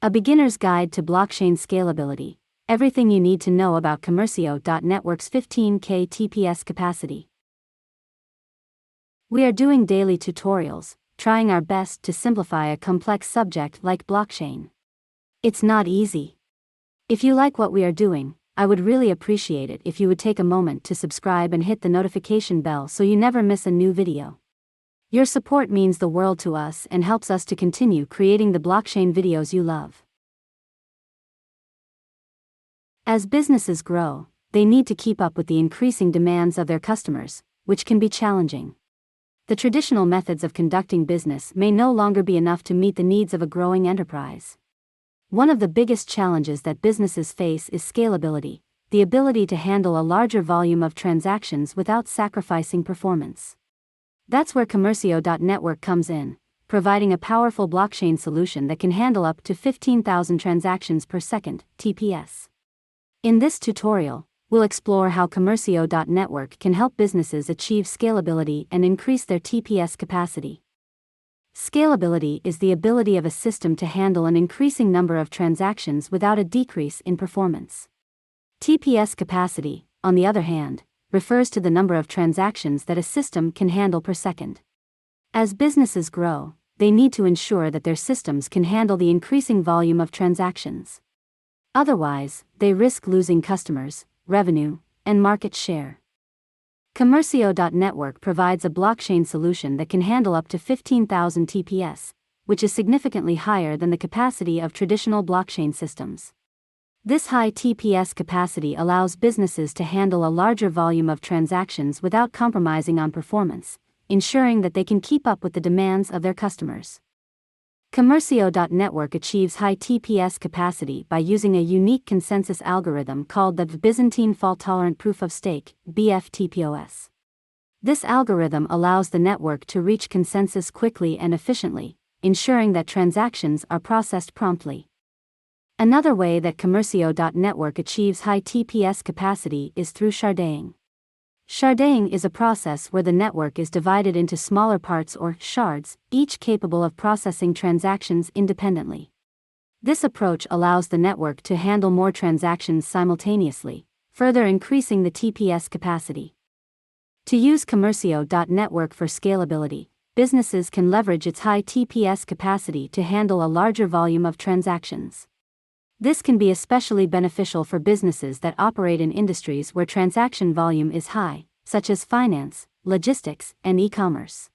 A beginner's guide to blockchain scalability. Everything you need to know about Commercio.network's 15K TPS capacity. We are doing daily tutorials, trying our best to simplify a complex subject like blockchain. It's not easy. If you like what we are doing, I would really appreciate it if you would take a moment to subscribe and hit the notification bell so you never miss a new video. Your support means the world to us and helps us to continue creating the blockchain videos you love. As businesses grow, they need to keep up with the increasing demands of their customers, which can be challenging. The traditional methods of conducting business may no longer be enough to meet the needs of a growing enterprise. One of the biggest challenges that businesses face is scalability, the ability to handle a larger volume of transactions without sacrificing performance. That's where Commercio.network comes in, providing a powerful blockchain solution that can handle up to 15,000 transactions per second, TPS. In this tutorial, we'll explore how Commercio.network can help businesses achieve scalability and increase their TPS capacity. Scalability is the ability of a system to handle an increasing number of transactions without a decrease in performance. TPS capacity, on the other hand, refers to the number of transactions that a system can handle per second. As businesses grow, they need to ensure that their systems can handle the increasing volume of transactions. Otherwise, they risk losing customers, revenue, and market share. Commercio.network provides a blockchain solution that can handle up to 15,000 TPS, which is significantly higher than the capacity of traditional blockchain systems. This high TPS capacity allows businesses to handle a larger volume of transactions without compromising on performance, ensuring that they can keep up with the demands of their customers. Commercio.network achieves high TPS capacity by using a unique consensus algorithm called the Byzantine Fault-Tolerant Proof-of-Stake, BFTPOS. This algorithm allows the network to reach consensus quickly and efficiently, ensuring that transactions are processed promptly. Another way that Commercio.network achieves high TPS capacity is through sharding. Sharding is a process where the network is divided into smaller parts or shards, each capable of processing transactions independently. This approach allows the network to handle more transactions simultaneously, further increasing the TPS capacity. To use Commercio.network for scalability, businesses can leverage its high TPS capacity to handle a larger volume of transactions. This can be especially beneficial for businesses that operate in industries where transaction volume is high, such as finance, logistics, and e-commerce.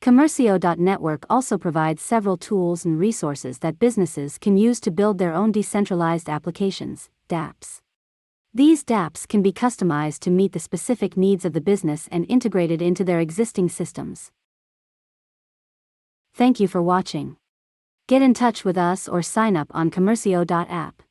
Commercio.network also provides several tools and resources that businesses can use to build their own decentralized applications, dApps. These dApps can be customized to meet the specific needs of the business and integrated into their existing systems. Thank you for watching. Get in touch with us or sign up on commercio.app.